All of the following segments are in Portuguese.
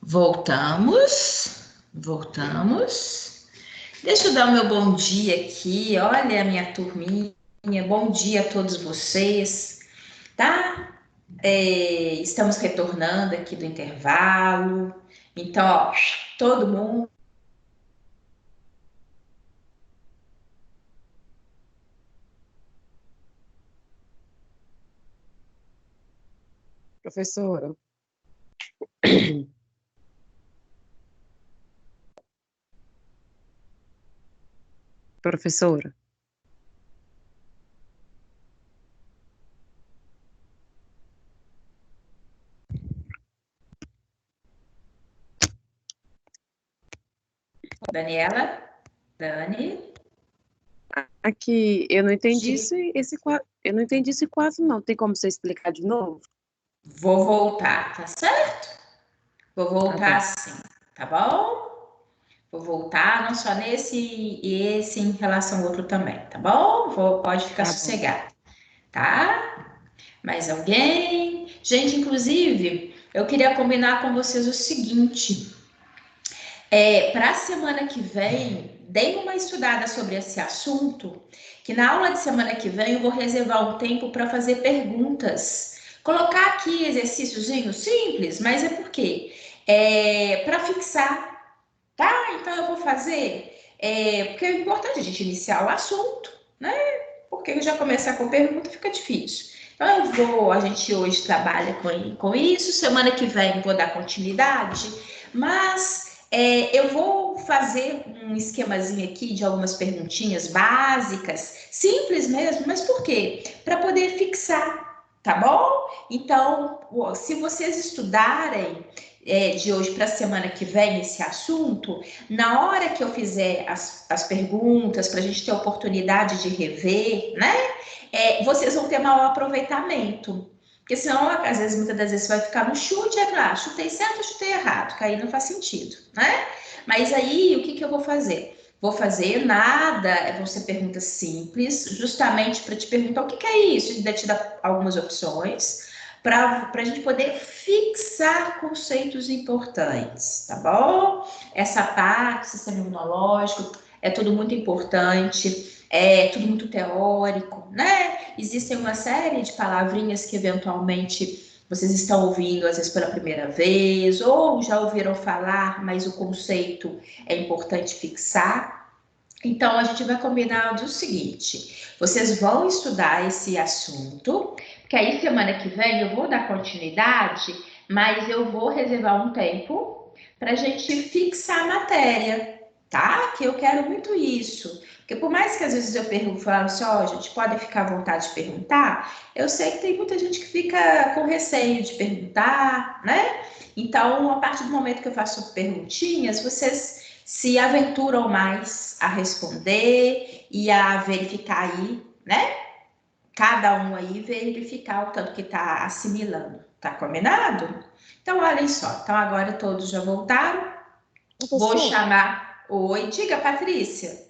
Voltamos. Deixa eu dar o meu bom dia aqui. Olha a minha turminha. Bom dia a todos vocês, tá? Estamos retornando aqui do intervalo. Então, ó, todo mundo. Professora. Professora. Daniela? Dani? Aqui, eu não entendi eu não entendi esse quadro, não. Tem como você explicar de novo? Vou voltar, tá certo? Vou voltar sim, tá bom? Vou voltar, não só nesse e esse em relação ao outro também, tá bom? Pode ficar sossegado, tá? Mais alguém? Gente, inclusive, eu queria combinar com vocês o seguinte: para a semana que vem, deem uma estudada sobre esse assunto, que na aula de semana que vem eu vou reservar um tempo para fazer perguntas. Colocar aqui exercíciozinho simples, mas é porque para fixar, tá? Então eu vou fazer, porque é importante a gente iniciar o assunto, né? Porque já começar com pergunta fica difícil. Então a gente hoje trabalha com isso, semana que vem vou dar continuidade, mas eu vou fazer um esquemazinho aqui de algumas perguntinhas básicas, simples mesmo, mas por quê? Para poder fixar, tá bom? Então, se vocês estudarem de hoje para a semana que vem esse assunto, na hora que eu fizer as perguntas, para a gente ter a oportunidade de rever, né? Vocês vão ter maior aproveitamento. Porque senão, às vezes, muitas das vezes, você vai ficar no chute, chutei certo, chutei errado, que aí não faz sentido, né? Mas aí, o que eu vou fazer? Vou fazer nada, vão ser perguntas simples, justamente para te perguntar o que é isso, ainda te dar algumas opções, para a gente poder fixar conceitos importantes, tá bom? Essa parte, sistema imunológico, é tudo muito importante, é tudo muito teórico, né? Existem uma série de palavrinhas que eventualmente vocês estão ouvindo, às vezes pela primeira vez, ou já ouviram falar, mas o conceito é importante fixar. Então, a gente vai combinar do seguinte: vocês vão estudar esse assunto, que aí semana que vem eu vou dar continuidade, mas eu vou reservar um tempo para a gente fixar a matéria, tá? Que eu quero muito isso. Porque por mais que às vezes eu pergunto, falo assim, ó, gente, podem ficar à vontade de perguntar, eu sei que tem muita gente que fica com receio de perguntar, né? Então, a partir do momento que eu faço perguntinhas, vocês se aventuram mais a responder e a verificar aí, né? Cada um aí verificar o tanto que está assimilando. Tá combinado? Então, olhem só. Então, agora todos já voltaram. Vou chamar. Oi, diga, Patrícia.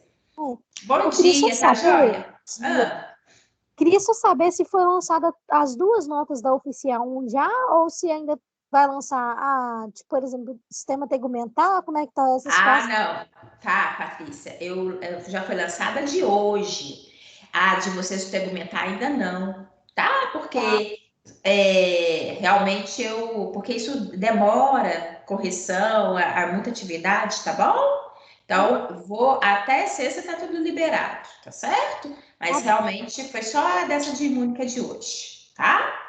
Bom dia, tá joia? Queria só saber se foi lançada as duas notas da Oficial 1 já, ou se ainda vai lançar, tipo, por exemplo, sistema tegumentar, como é que tá essa situação? Não. Tá, Patrícia, já foi lançada de hoje. A de vocês tegumentar ainda não, tá? Porque realmente porque isso demora correção, há muita atividade, tá bom? Então, até sexta tá tudo liberado, tá certo? Mas realmente foi só dessa de única de hoje, tá?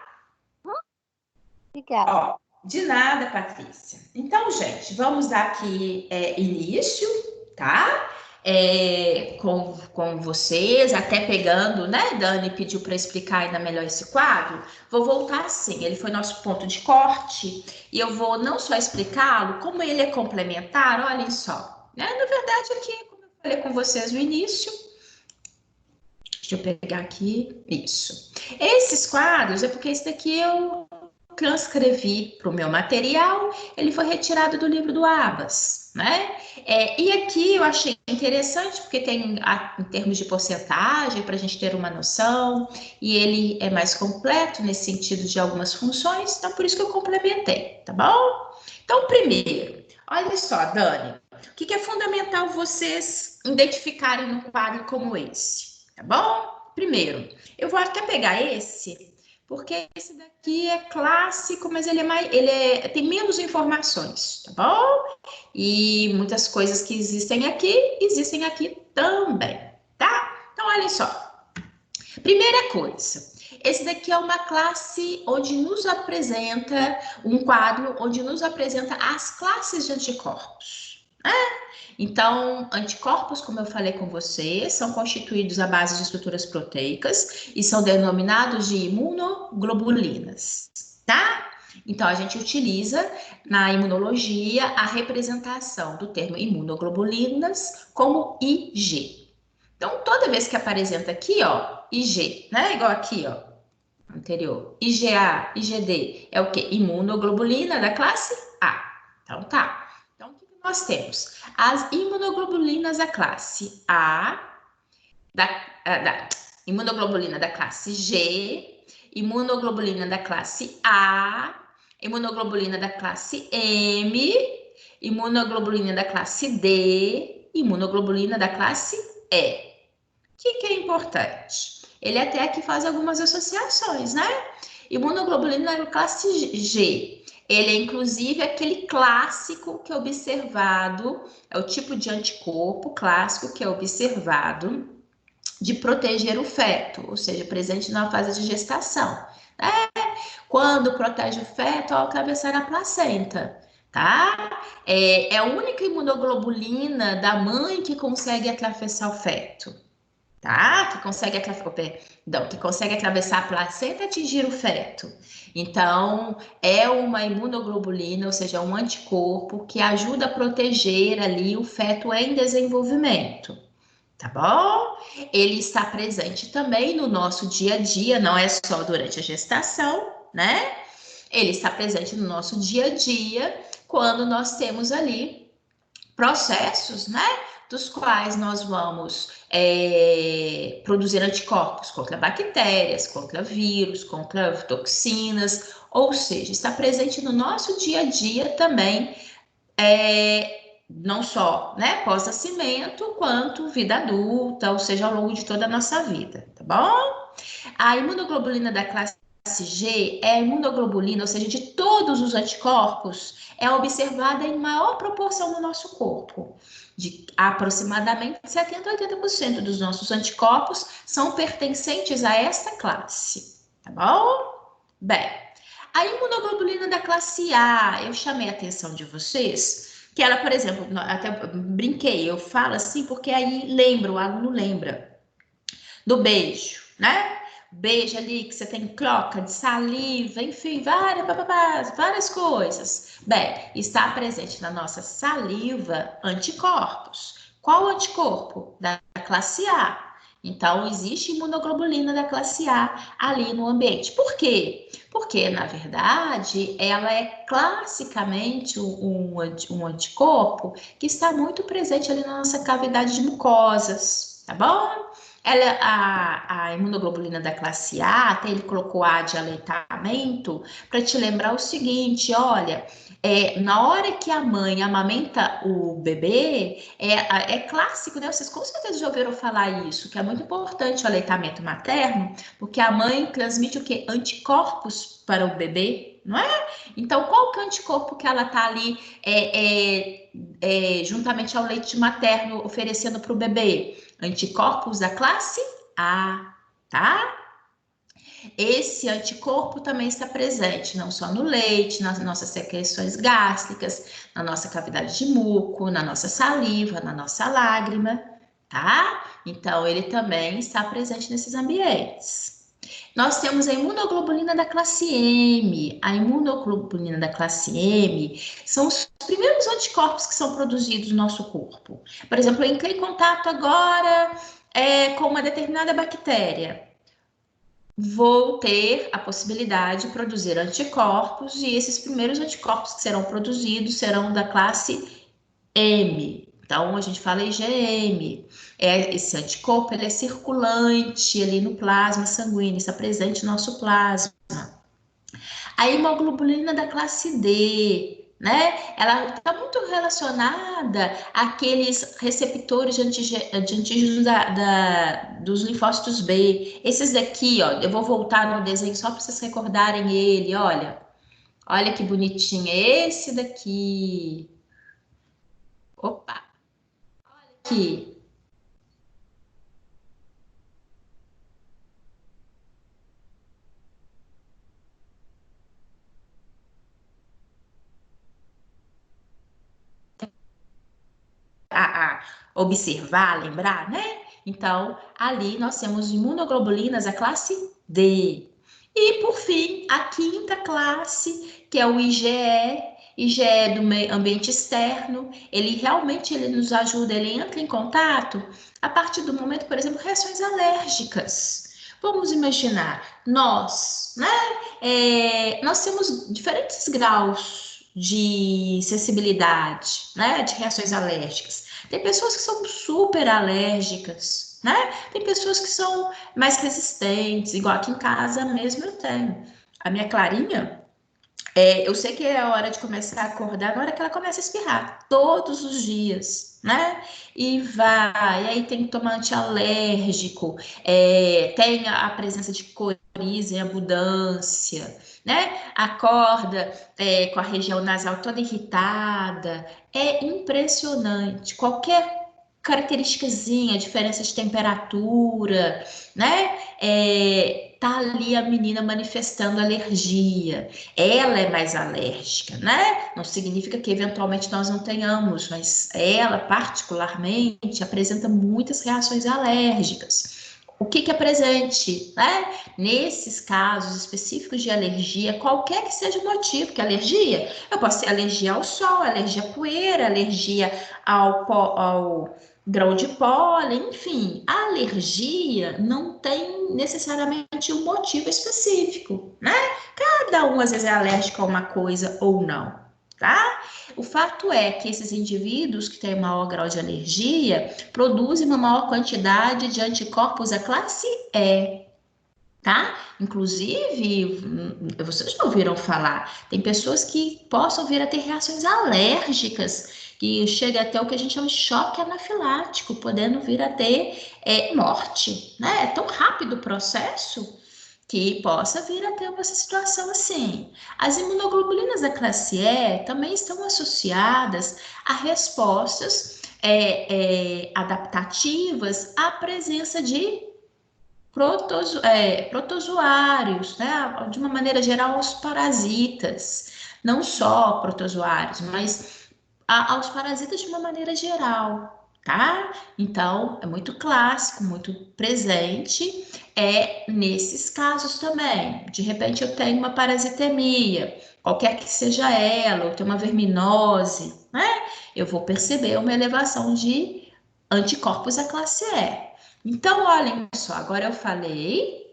Obrigada. Ó, de nada, Patrícia. Então, gente, vamos dar aqui início, tá? Com vocês, até pegando, né? Dani pediu para explicar ainda melhor esse quadro. Vou voltar assim, ele foi nosso ponto de corte e eu vou não só explicá-lo, como ele é complementar, olhem só. Né? Na verdade, aqui, como eu falei com vocês no início, deixa eu pegar aqui, isso. Esses quadros é porque esse daqui transcrevi para o meu material, ele foi retirado do livro do Abas, né? E aqui eu achei interessante, porque tem em termos de porcentagem, para a gente ter uma noção, e ele é mais completo nesse sentido de algumas funções, então por isso que eu complementei, tá bom? Então, primeiro, olha só, Dani, o que é fundamental vocês identificarem num quadro como esse, tá bom? Primeiro, eu vou até pegar esse, porque esse daqui é clássico, mas ele tem menos informações, tá bom? E muitas coisas que existem aqui também, tá? Então, olha só. Primeira coisa, esse daqui é uma classe onde nos apresenta um quadro onde nos apresenta as classes de anticorpos, né? Então, anticorpos, como eu falei com você, são constituídos à base de estruturas proteicas e são denominados de imunoglobulinas, tá? Então, a gente utiliza na imunologia a representação do termo imunoglobulinas como IG. Então, toda vez que apresenta aqui, ó, IG, né? Igual aqui, ó, anterior. IgA, IgD é o quê? Imunoglobulina da classe A. Então, tá. Então, o que nós temos? As imunoglobulinas da classe A, da imunoglobulina da classe G, imunoglobulina da classe A, imunoglobulina da classe M, imunoglobulina da classe D, imunoglobulina da classe E. O que é importante? Ele até aqui faz algumas associações, né? Imunoglobulina da classe G. Ele é, inclusive, aquele clássico que é observado, é o tipo de anticorpo clássico que é observado de proteger o feto, ou seja, presente na fase de gestação, né? Quando protege o feto ao atravessar a placenta, tá? É a única imunoglobulina da mãe que consegue atravessar o feto, tá? Que consegue atravessar a placenta e atingir o feto. Então, é uma imunoglobulina, ou seja, um anticorpo que ajuda a proteger ali o feto em desenvolvimento, tá bom? Ele está presente também no nosso dia a dia, não é só durante a gestação, né? Ele está presente no nosso dia a dia quando nós temos ali processos, né? Dos quais nós vamos produzir anticorpos contra bactérias, contra vírus, contra toxinas, ou seja, está presente no nosso dia a dia também, não só, né, pós-nascimento, quanto vida adulta, ou seja, ao longo de toda a nossa vida, tá bom? A imunoglobulina da classe G é a imunoglobulina, ou seja, de todos os anticorpos, é observada em maior proporção no nosso corpo. De aproximadamente 70% a 80% dos nossos anticorpos são pertencentes a esta classe, tá bom? Bem, a imunoglobulina da classe A, eu chamei a atenção de vocês, que ela, por exemplo, até brinquei, eu falo assim porque aí o aluno lembra do beijo, né? Beijo ali que você tem troca de saliva, enfim, várias coisas. Bem, está presente na nossa saliva anticorpos. Qual anticorpo? Da classe A. Então, existe imunoglobulina da classe A ali no ambiente. Por quê? Porque, na verdade, ela é classicamente um anticorpo que está muito presente ali na nossa cavidade de mucosas, tá bom? A imunoglobulina da classe A, até ele colocou A de aleitamento, para te lembrar o seguinte, olha, na hora que a mãe amamenta o bebê, é clássico, né? Vocês com certeza já ouviram falar isso, que é muito importante o aleitamento materno, porque a mãe transmite o quê? Anticorpos para o bebê, não é? Então, qual que é o anticorpo que ela está ali juntamente ao leite materno oferecendo para o bebê? Anticorpos da classe A, tá? Esse anticorpo também está presente não só no leite, nas nossas secreções gástricas, na nossa cavidade de muco, na nossa saliva, na nossa lágrima, tá? Então, ele também está presente nesses ambientes. Nós temos a imunoglobulina da classe M. A imunoglobulina da classe M são os primeiros anticorpos que são produzidos no nosso corpo. Por exemplo, eu entrei em contato agora com uma determinada bactéria. vou ter a possibilidade de produzir anticorpos, e esses primeiros anticorpos que serão produzidos serão da classe M. Então, a gente fala IgM. Esse anticorpo ele é circulante ali no plasma sanguíneo, está presente no nosso plasma. A hemoglobulina da classe D, né? Ela está muito relacionada àqueles receptores de antígenos dos linfócitos B. Esses daqui, ó, eu vou voltar no desenho só para vocês recordarem ele, olha. Olha que bonitinho, esse daqui. Opa, aqui. A observar, lembrar, né? Então, ali nós temos imunoglobulinas, a classe D. E, por fim, a quinta classe, que é o IgE. IgE do ambiente externo, ele realmente nos ajuda, ele entra em contato a partir do momento, por exemplo, reações alérgicas. Vamos imaginar, nós, né? Nós temos diferentes graus de sensibilidade, né? De reações alérgicas. Tem pessoas que são super alérgicas, né? Tem pessoas que são mais resistentes, igual aqui em casa mesmo eu tenho. A minha Clarinha, eu sei que é a hora de começar a acordar, na hora que ela começa a espirrar, todos os dias, né? E vai, aí tem que tomar antialérgico, tem a presença de coriza em abundância, né? Acorda com a região nasal toda irritada, é impressionante. Qualquer característicazinha, diferença de temperatura, né? Tá ali a menina manifestando alergia. Ela é mais alérgica, né? Não significa que eventualmente nós não tenhamos, mas ela particularmente apresenta muitas reações alérgicas. O que é presente, né? Nesses casos específicos de alergia, qualquer que seja o motivo, que alergia, eu posso ter alergia ao sol, alergia à poeira, alergia ao grão de pólen, enfim, a alergia não tem necessariamente um motivo específico, né? Cada um às vezes é alérgico a uma coisa ou não, tá? O fato é que esses indivíduos que têm maior grau de alergia produzem uma maior quantidade de anticorpos da classe E, tá? Inclusive, vocês já ouviram falar, tem pessoas que possam vir a ter reações alérgicas, que chega até o que a gente chama de choque anafilático, podendo vir a ter morte, né? É tão rápido o processo que possa vir a ter uma situação assim. As imunoglobulinas da classe E também estão associadas a respostas adaptativas à presença de protozoários, né? De uma maneira geral, aos parasitas, não só protozoários, mas aos parasitas de uma maneira geral, tá? Então, é muito clássico, muito presente, nesses casos também. De repente, eu tenho uma parasitemia, qualquer que seja ela, ou tenho uma verminose, né? Eu vou perceber uma elevação de anticorpos da classe E. Então, olhem só, agora eu falei,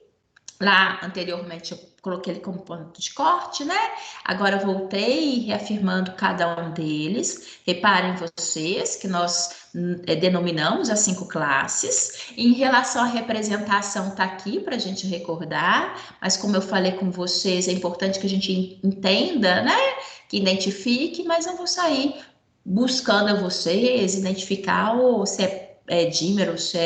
lá anteriormente eu coloquei ele como ponto de corte, né? Agora eu voltei reafirmando cada um deles. Reparem vocês que nós denominamos as 5 classes. Em relação à representação, tá aqui para a gente recordar, mas como eu falei com vocês, é importante que a gente entenda, né? Que identifique, mas não vou sair buscando a vocês identificar se é dímero, se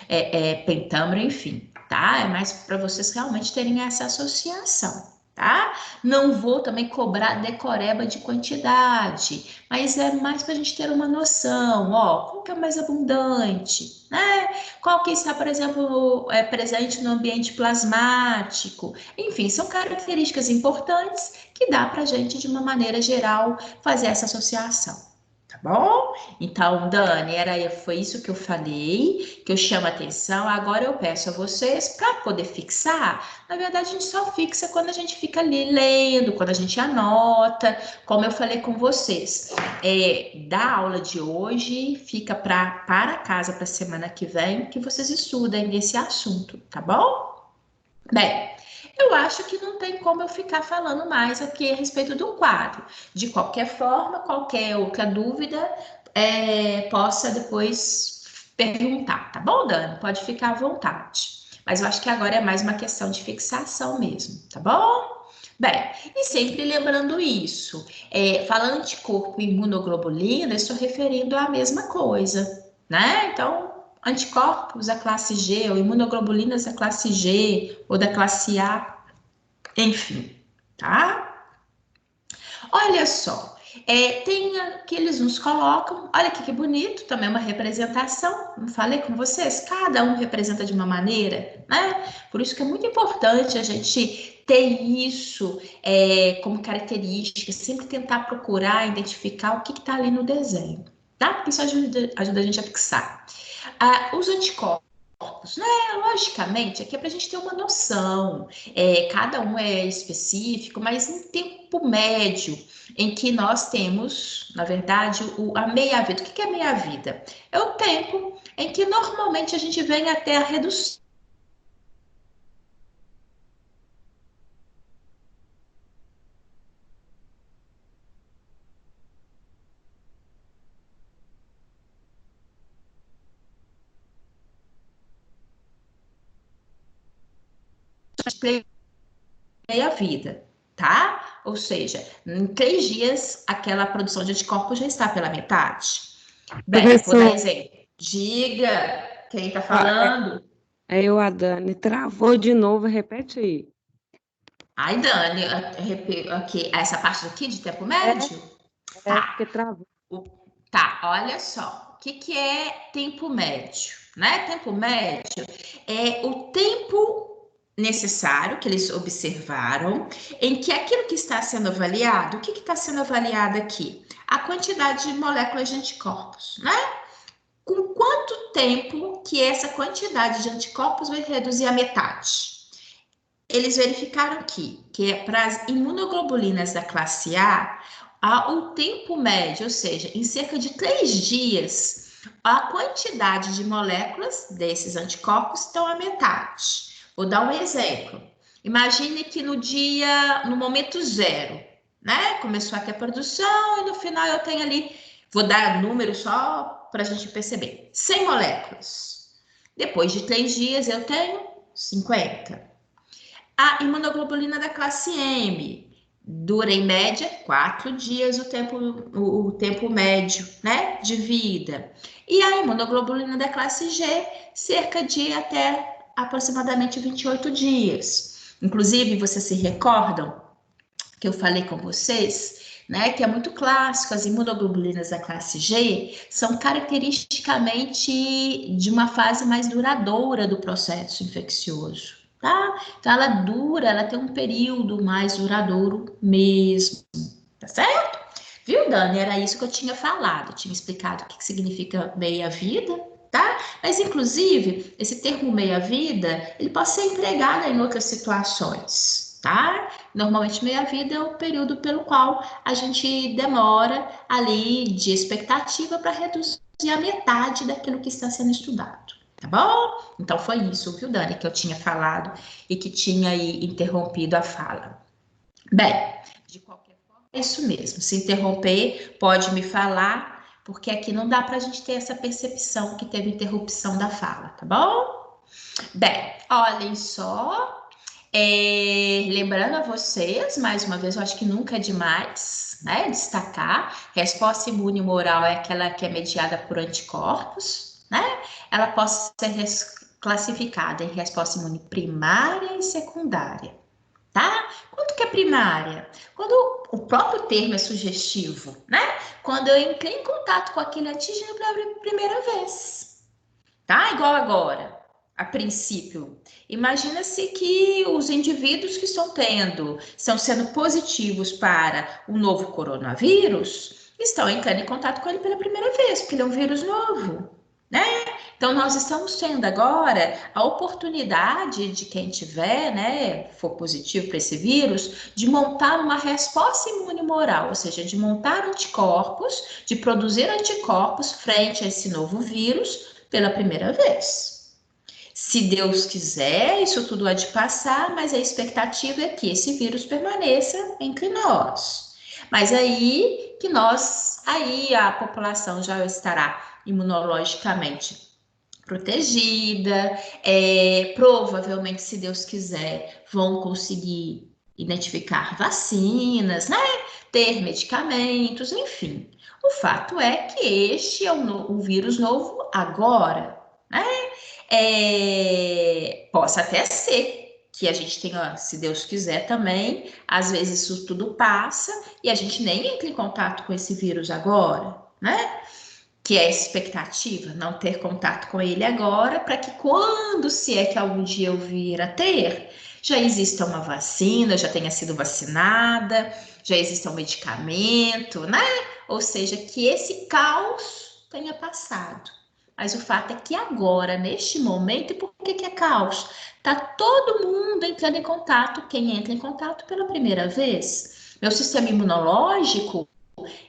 é pentâmero, enfim, tá? É mais para vocês realmente terem essa associação, tá? Não vou também cobrar decoreba de quantidade, mas é mais para a gente ter uma noção, ó, qual que é mais abundante, né? Qual que está, por exemplo, presente no ambiente plasmático, enfim, são características importantes que dá para a gente, de uma maneira geral, fazer essa associação. Tá bom? Então, Dani, foi isso que eu falei, que eu chamo a atenção. Agora eu peço a vocês para poder fixar. Na verdade, a gente só fixa quando a gente fica ali lendo, quando a gente anota, como eu falei com vocês. Da aula de hoje, fica para casa para a semana que vem, que vocês estudem esse assunto, tá bom? Bem, eu acho que não tem como eu ficar falando mais aqui a respeito do quadro. De qualquer forma, qualquer outra dúvida, possa depois perguntar, tá bom, Dani? Pode ficar à vontade. Mas eu acho que agora é mais uma questão de fixação mesmo, tá bom? Bem, e sempre lembrando isso, falando anticorpo e imunoglobulina, estou referindo à mesma coisa, né? Então, anticorpos da classe G, ou imunoglobulinas da classe G, ou da classe A, enfim, tá? Olha só, tem que eles nos colocam, olha aqui que bonito, também uma representação, não falei com vocês? Cada um representa de uma maneira, né? Por isso que é muito importante a gente ter isso como característica, sempre tentar procurar, identificar o que está ali no desenho, tá? Porque isso ajuda a gente a fixar. Os anticorpos, né? Logicamente, aqui é para a gente ter uma noção. Cada um é específico, mas em tempo médio, em que nós temos, na verdade, a meia-vida. O que é meia-vida? É o tempo em que normalmente a gente vem até a redução de meia-vida, tá? Ou seja, em 3 dias, aquela produção de anticorpos já está pela metade. Bem, vou dar exemplo. Diga, quem está falando? A Dani travou de novo, repete aí. Ai, Dani, aqui, essa parte aqui de tempo médio? Tá. Porque travou. Tá, olha só. O que é tempo médio? Né? Tempo médio é o tempo necessário que eles observaram em que aquilo que está sendo avaliado, o que está sendo avaliado aqui? A quantidade de moléculas de anticorpos, né? Com quanto tempo que essa quantidade de anticorpos vai reduzir a metade? Eles verificaram que para as imunoglobulinas da classe A, o tempo médio, ou seja, em cerca de 3 dias, a quantidade de moléculas desses anticorpos estão à metade. Vou dar um exemplo. Imagine que no momento zero, né? Começou aqui a produção e no final eu tenho ali, vou dar número só para a gente perceber, 100 moléculas. Depois de 3 dias eu tenho 50. A imunoglobulina da classe M dura em média 4 dias o tempo médio, né, de vida. E a imunoglobulina da classe G, cerca de até aproximadamente 28 dias. Inclusive, vocês se recordam que eu falei com vocês, né, que é muito clássico, as imunoglobulinas da classe G são caracteristicamente de uma fase mais duradoura do processo infeccioso. Tá? Então, ela dura, ela tem um período mais duradouro mesmo, tá certo? Viu, Dani? Era isso que eu tinha falado, eu tinha explicado o que significa meia-vida, tá? Mas, inclusive, esse termo meia-vida, ele pode ser empregado em outras situações, tá? Normalmente, meia-vida é o período pelo qual a gente demora ali de expectativa para reduzir a metade daquilo que está sendo estudado. Tá bom? Então foi isso, viu, Dani, que eu tinha falado e que tinha aí interrompido a fala. Bem, de qualquer forma, é isso mesmo. Se interromper, pode me falar, porque aqui não dá para a gente ter essa percepção que teve interrupção da fala, tá bom? Bem, olhem só. Lembrando a vocês, mais uma vez, eu acho que nunca é demais, né, destacar, resposta imune humoral é aquela que é mediada por anticorpos, né? Ela pode ser classificada em resposta imune primária e secundária, tá? Quando que é primária? Quando o próprio termo é sugestivo, né? Quando eu entrei em contato com aquele antígeno pela primeira vez, tá? Igual agora, a princípio. Imagina-se que os indivíduos que estão sendo positivos para o novo coronavírus, estão entrando em contato com ele pela primeira vez, porque ele é um vírus novo, né? Então, nós estamos tendo agora a oportunidade de quem tiver, né, for positivo para esse vírus, de montar uma resposta imune humoral, ou seja, de montar anticorpos, de produzir anticorpos frente a esse novo vírus pela primeira vez. Se Deus quiser, isso tudo há de passar, mas a expectativa é que esse vírus permaneça entre nós. Mas aí a população já estará imunologicamente protegida, provavelmente, se Deus quiser, vão conseguir identificar vacinas, né? Ter medicamentos, enfim. O fato é que este é um vírus novo agora, né? Possa até ser que a gente tenha, se Deus quiser também, às vezes isso tudo passa e a gente nem entra em contato com esse vírus agora, né? Que é a expectativa, não ter contato com ele agora, para que quando, se é que algum dia eu vir a ter, já exista uma vacina, já tenha sido vacinada, já exista um medicamento, né? Ou seja, que esse caos tenha passado. Mas o fato é que agora, neste momento, e por que é caos? Tá todo mundo entrando em contato, quem entra em contato pela primeira vez. Meu sistema imunológico,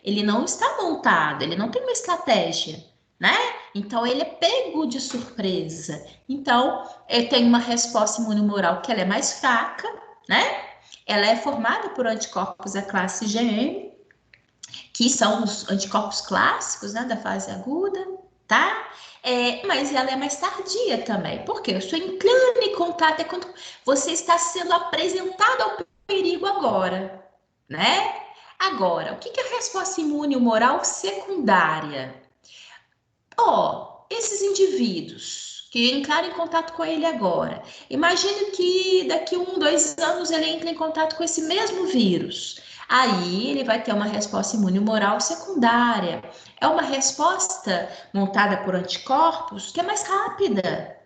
ele não está montado, ele não tem uma estratégia, né? Então, ele é pego de surpresa. Então, eu tenho uma resposta imunomoral que ela é mais fraca, né? Ela é formada por anticorpos da classe IgM, que são os anticorpos clássicos, né, da fase aguda, tá? Mas ela é mais tardia também, porque eu estou entrando em contato é quando você está sendo apresentado ao perigo agora, né? Agora, o que é a resposta imune humoral secundária? Esses indivíduos que entraram em contato com ele agora, imagine que daqui 1, 2 anos ele entra em contato com esse mesmo vírus. Aí ele vai ter uma resposta imune humoral secundária. É uma resposta montada por anticorpos que é mais rápida.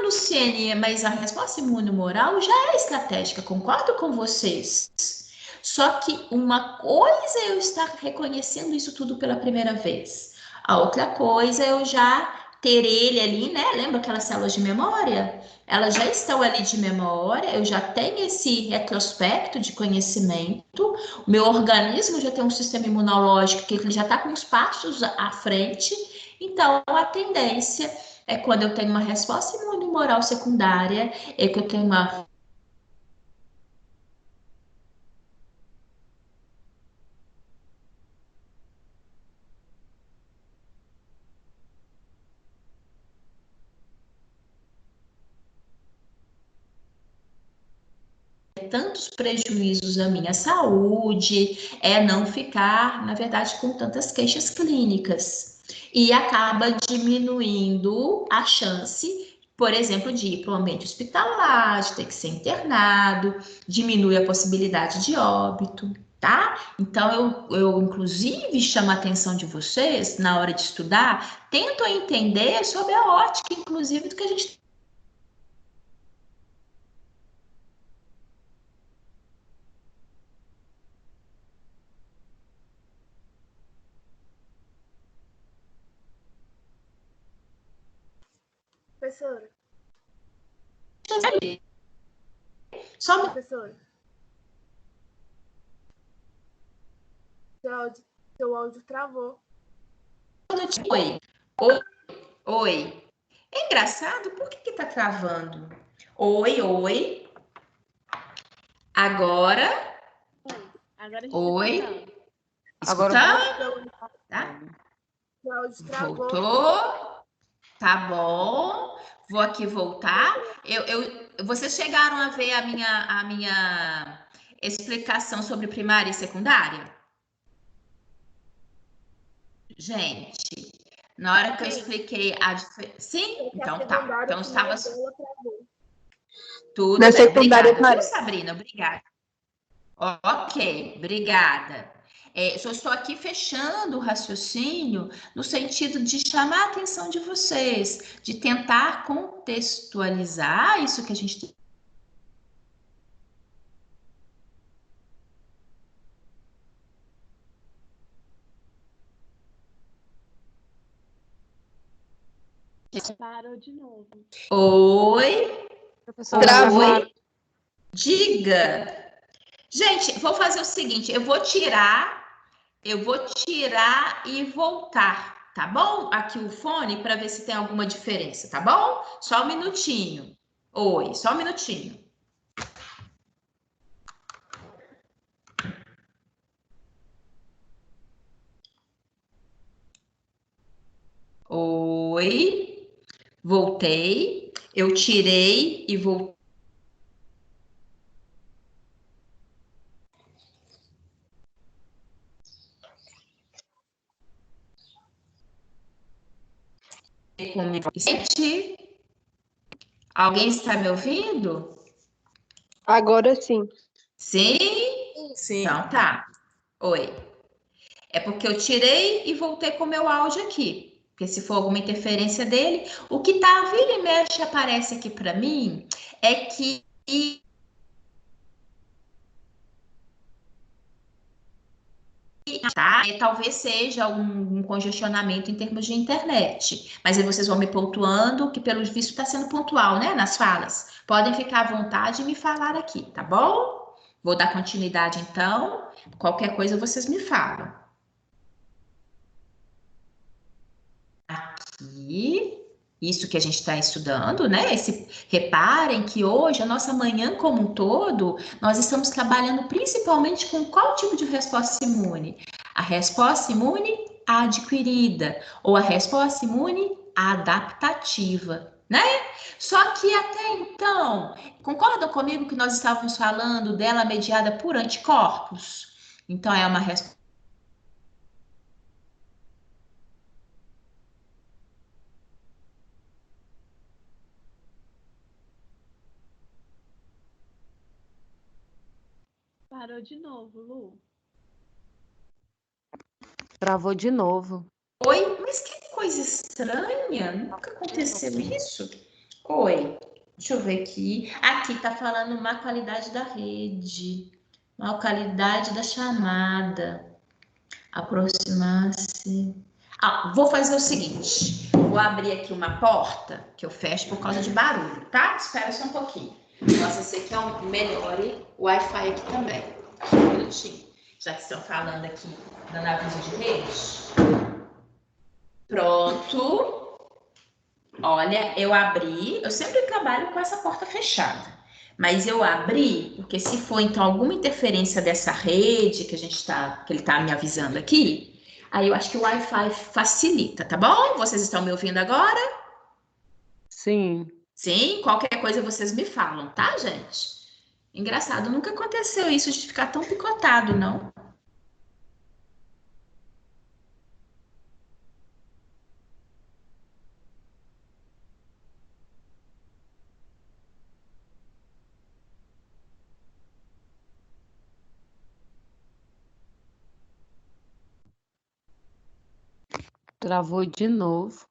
Luciene, mas a resposta imune humoral já é estratégica, concordo com vocês. Só que uma coisa é eu estar reconhecendo isso tudo pela primeira vez. A outra coisa é eu já ter ele ali, né? Lembra aquelas células de memória? Elas já estão ali de memória, eu já tenho esse retrospecto de conhecimento, o meu organismo já tem um sistema imunológico que ele já está com os passos à frente, então a tendência é quando eu tenho uma resposta imune humoral secundária, é que eu tenho uma tantos prejuízos à minha saúde, não ficar, na verdade, com tantas queixas clínicas. E acaba diminuindo a chance, por exemplo, de ir para o ambiente hospitalar, de ter que ser internado, diminui a possibilidade de óbito, tá? Então, eu inclusive chamo a atenção de vocês, na hora de estudar, tentam entender sobre a ótica, inclusive, do que a gente Professora, sabe. Só professora, seu áudio travou. oi, oi, oi. É engraçado, por que tá travando? Oi, oi. Agora, Agora a gente oi. Agora Escutando? Tá? seu áudio travou. Voltou. Tá bom. Vou aqui voltar. Vocês chegaram a ver a minha explicação sobre primária e secundária? Gente, na hora que eu expliquei a diferença. Sim? Então tá. Então estava tudo Na bem. secundária, Obrigada, viu, Sabrina? Obrigada. Ok, obrigada. Só estou aqui fechando o raciocínio no sentido de chamar a atenção de vocês, de tentar contextualizar isso que a gente tem. Parou de novo. Oi? Professora, Oi? Diga. Gente, vou fazer o seguinte, eu vou tirar e voltar. tá bom? Aqui o fone para ver se tem alguma diferença, tá bom? Só um minutinho. Oi, só um minutinho. Oi, voltei. Eu tirei e voltei. Alguém está me ouvindo? Agora sim. Sim? Sim. Então tá. Oi. É porque eu tirei e voltei com o meu áudio aqui. Porque se for alguma interferência dele, o que tá vira e mexe aparece aqui para mim é que tá? Talvez seja um congestionamento em termos de internet. Mas aí vocês vão me pontuando, que pelo visto está sendo pontual, né? Nas falas. Podem ficar à vontade e me falar aqui, tá bom? Vou dar continuidade então. Qualquer coisa vocês me falam. Aqui, isso que a gente está estudando, né? Reparem que hoje, a nossa manhã como um todo, nós estamos trabalhando principalmente com qual tipo de resposta imune? A resposta imune adquirida ou a resposta imune adaptativa, né? Só que até então, concordam comigo que nós estávamos falando dela mediada por anticorpos? Então, é uma resposta. Parou de novo, Lu. Travou de novo. Oi, mas que coisa estranha, nunca aconteceu isso. Oi, deixa eu ver aqui. Aqui tá falando má qualidade da rede, má qualidade da chamada, aproximar-se. Ah, vou fazer o seguinte, vou abrir aqui uma porta que eu fecho por causa de barulho, tá? Espera só um pouquinho. Possa ser que eu melhore o Wi-Fi aqui também. Só um minutinho, já que estão falando aqui, dando aviso de rede. Pronto. Olha, eu abri. Eu sempre trabalho com essa porta fechada. Mas eu abri, porque se for então alguma interferência dessa rede que ele tá me avisando aqui, aí eu acho que o Wi-Fi facilita, tá bom? Vocês estão me ouvindo agora? Sim. Sim, qualquer coisa vocês me falam, tá, gente? Engraçado, nunca aconteceu isso de ficar tão picotado, não. Travou de novo.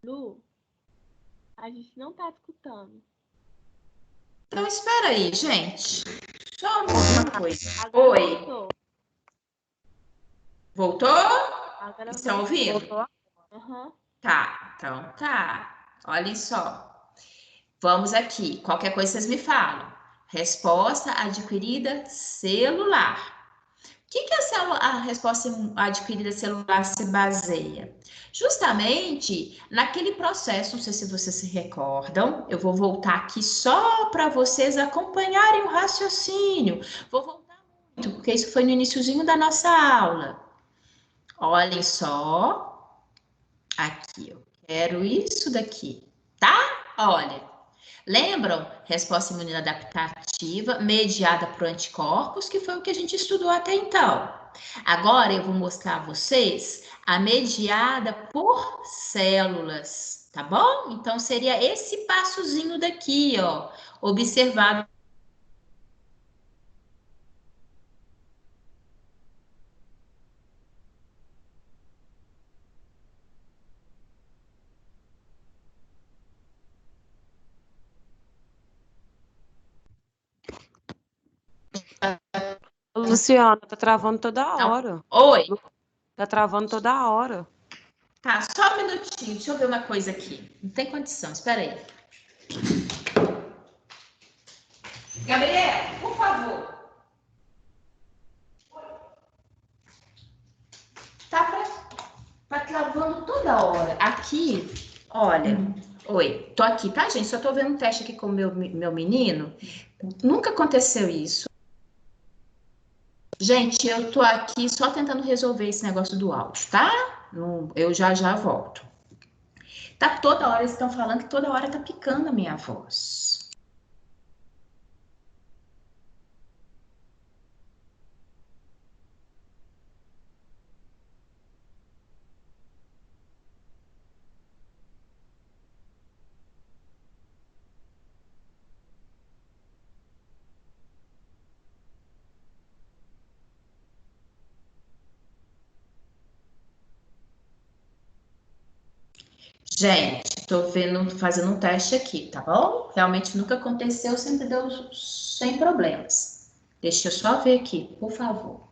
Lu, a gente não tá escutando. Não, espera aí, gente. Só uma coisa. Agora Oi, voltou. voltou? Agora Estão voltou. ouvindo? Aham. Tá, então tá. Olhem só. Vamos aqui. Qualquer coisa vocês me falam. Resposta adquirida celular. O que a resposta adquirida celular se baseia? Justamente naquele processo, não sei se vocês se recordam, eu vou voltar aqui só para vocês acompanharem o raciocínio. Vou voltar muito, porque isso foi no iniciozinho da nossa aula. Olhem só, aqui, eu quero isso daqui, tá? Olha, lembram? Resposta imune adaptativa mediada por anticorpos, que foi o que a gente estudou até então. Agora eu vou mostrar a vocês a mediada por células, tá bom? Então seria esse passozinho daqui, ó, observado. Luciana, tá travando toda Não. hora. Oi. Tá travando toda hora. Tá, só um minutinho. Deixa eu ver uma coisa aqui. Não tem condição, espera aí. Gabriel, por favor. Tá travando toda hora. Aqui, olha. Oi, tô aqui, tá, gente? Só tô vendo um teste aqui com o meu menino. Nunca aconteceu isso. Gente, eu tô aqui só tentando resolver esse negócio do áudio, tá? Eu já volto. Tá toda hora, eles estão falando que toda hora tá picando a minha voz. Gente, tô vendo, fazendo um teste aqui, tá bom? Realmente nunca aconteceu, sempre deu sem problemas. Deixa eu só ver aqui, por favor.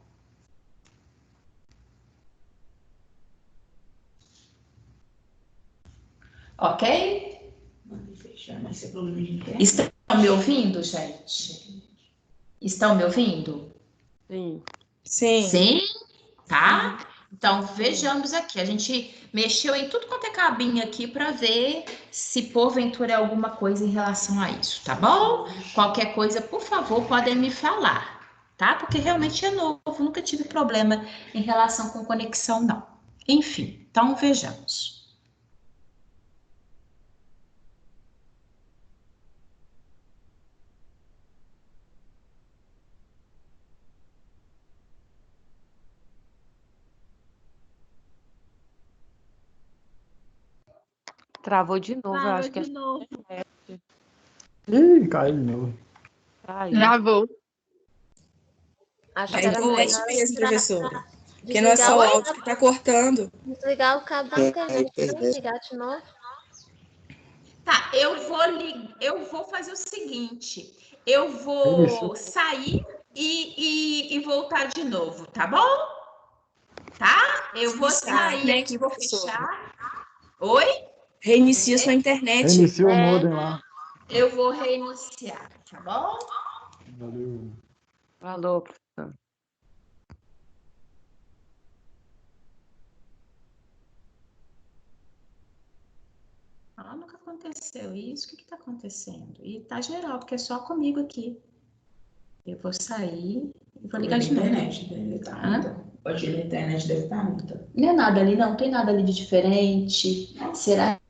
Ok? Estão me ouvindo, gente? Estão me ouvindo? Sim. Sim. Sim? Tá? Então, vejamos aqui. A gente mexeu em tudo quanto é cabinha aqui para ver se porventura é alguma coisa em relação a isso, tá bom? Qualquer coisa, por favor, podem me falar, tá? Porque realmente é novo, nunca tive problema em relação com conexão, não. Enfim, então vejamos. Travou de novo, eu Parou acho que de novo. Ih, caiu de novo. aí. Travou. Acho É que era internet melhor mesmo, professora. Porque não é desligar só o o áudio que tá cortando. desligar o cabo da internet, né? Ligar de novo. Tá, eu vou fazer o seguinte, eu Isso. vou sair e voltar de novo, tá bom? Tá? Eu vou sair Internet, aqui, vou professora. fechar. Oi? Reinicia sua internet. Reinicia o modem lá. Eu vou reiniciar, tá bom? Valeu. Falou, professor. Ah, nunca aconteceu isso. O que está acontecendo? E tá geral, porque é só comigo aqui. Eu vou sair e vou ligar de novo. Internet deve estar muita. Pode ir na internet, deve estar muita. Não é nada ali, não. Tem nada ali de diferente. Será?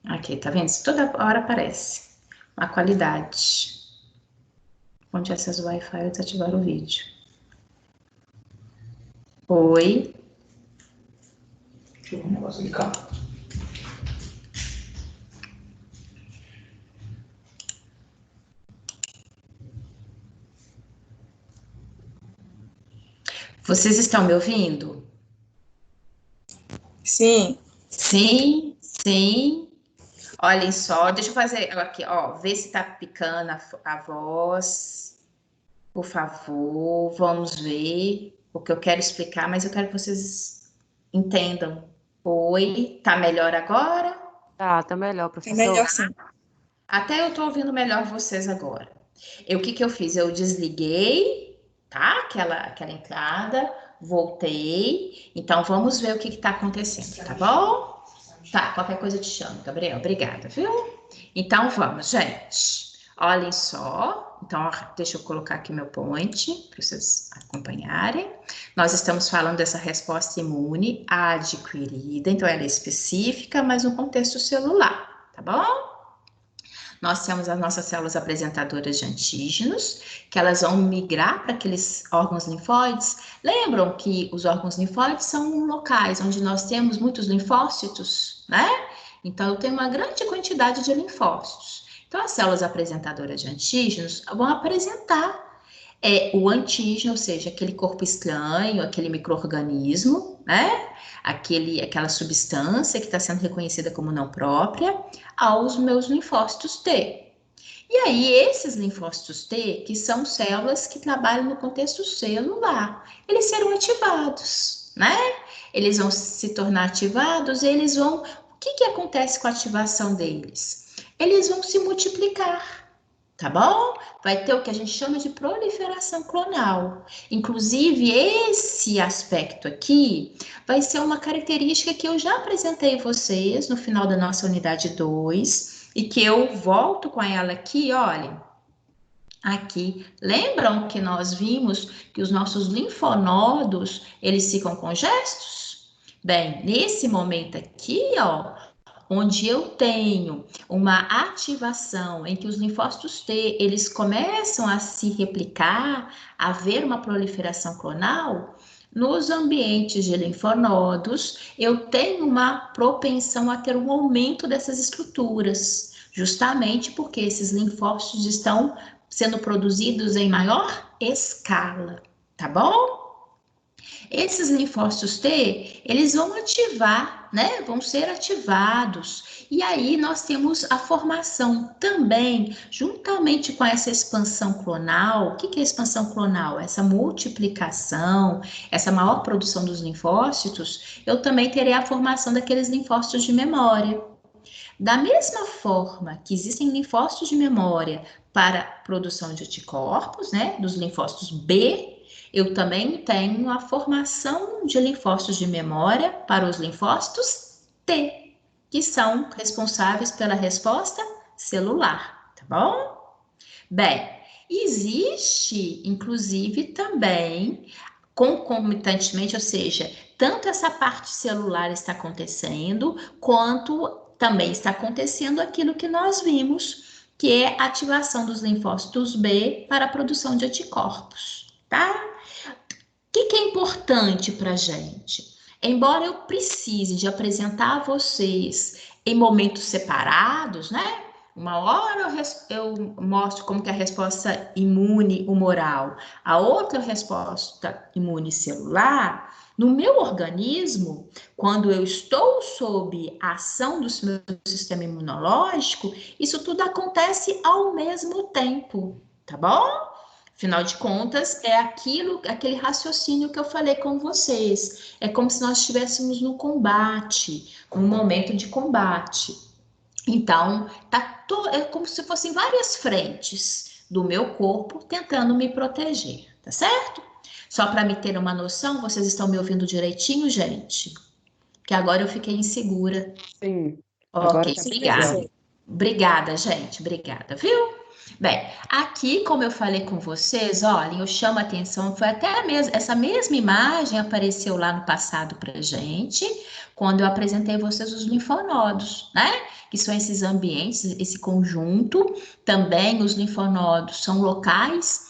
Aqui, tá vendo? Isso toda hora aparece. A qualidade. Onde acessa o Wi-Fi ou desativar o vídeo. Oi. Deixa eu ver um negócio de cá. Vocês estão me ouvindo? Sim. Sim, sim. Olhem só, deixa eu fazer aqui, ó, ver se tá picando a voz. Por favor, vamos ver o que eu quero explicar, mas eu quero que vocês entendam. Oi, tá melhor agora? Tá melhor, É professor. melhor sim. Até eu tô ouvindo melhor vocês agora. O que que eu fiz? Eu desliguei, tá? Aquela entrada, voltei. Então, vamos ver o que que tá acontecendo, tá bom? Tá, qualquer coisa eu te chamo, Gabriel. Obrigada, viu? Então, vamos, gente. Olhem só. Então, ó, deixa eu colocar aqui meu point para vocês acompanharem. Nós estamos falando dessa resposta imune adquirida. Então, ela é específica, mas no contexto celular, tá bom? Nós temos as nossas células apresentadoras de antígenos, que elas vão migrar para aqueles órgãos linfóides. Lembram que os órgãos linfóides são locais onde nós temos muitos linfócitos, né? Então, eu tenho uma grande quantidade de linfócitos. Então, as células apresentadoras de antígenos vão apresentar o antígeno, ou seja, aquele corpo estranho, aquele micro-organismo, né? Aquela substância que está sendo reconhecida como não própria, aos meus linfócitos T. E aí, esses linfócitos T, que são células que trabalham no contexto celular, eles serão ativados, né? Eles vão se tornar ativados, eles vão... O que acontece com a ativação deles? Eles vão se multiplicar. Tá bom? Vai ter o que a gente chama de proliferação clonal. Inclusive, esse aspecto aqui vai ser uma característica que eu já apresentei a vocês no final da nossa unidade 2 e que eu volto com ela aqui, olhem. Aqui, lembram que nós vimos que os nossos linfonodos, eles ficam congestos? Bem, nesse momento aqui, ó, onde eu tenho uma ativação em que os linfócitos T, eles começam a se replicar, a haver uma proliferação clonal, nos ambientes de linfonodos, eu tenho uma propensão a ter um aumento dessas estruturas, justamente porque esses linfócitos estão sendo produzidos em maior escala, tá bom? Esses linfócitos T, eles vão ativar, né? Vão ser ativados. E aí nós temos a formação também, juntamente com essa expansão clonal. O que é expansão clonal? Essa multiplicação, essa maior produção dos linfócitos, eu também terei a formação daqueles linfócitos de memória. Da mesma forma que existem linfócitos de memória para produção de anticorpos, né? Dos linfócitos B, eu também tenho a formação de linfócitos de memória para os linfócitos T, que são responsáveis pela resposta celular, tá bom? Bem, existe, inclusive, também, concomitantemente, ou seja, tanto essa parte celular está acontecendo, quanto também está acontecendo aquilo que nós vimos, que é a ativação dos linfócitos B para a produção de anticorpos, tá? O que é importante para a gente? Embora eu precise de apresentar a vocês em momentos separados, né? Uma hora eu mostro como que é a resposta imune humoral, a outra resposta imune celular. No meu organismo, quando eu estou sob a ação do meu sistema imunológico, isso tudo acontece ao mesmo tempo, tá bom? Afinal de contas, é aquele raciocínio que eu falei com vocês. É como se nós estivéssemos no combate, num momento de combate. Então, é como se fossem várias frentes do meu corpo tentando me proteger, tá certo? Só para me ter uma noção, vocês estão me ouvindo direitinho, gente? Que agora eu fiquei insegura. Sim. Ok, Tá obrigada. Obrigada, gente. Obrigada, viu? Bem, aqui, como eu falei com vocês, olhem, eu chamo a atenção, foi até mesmo, essa mesma imagem apareceu lá no passado pra gente, quando eu apresentei a vocês os linfonodos, né? Que são esses ambientes, esse conjunto. Também os linfonodos são locais,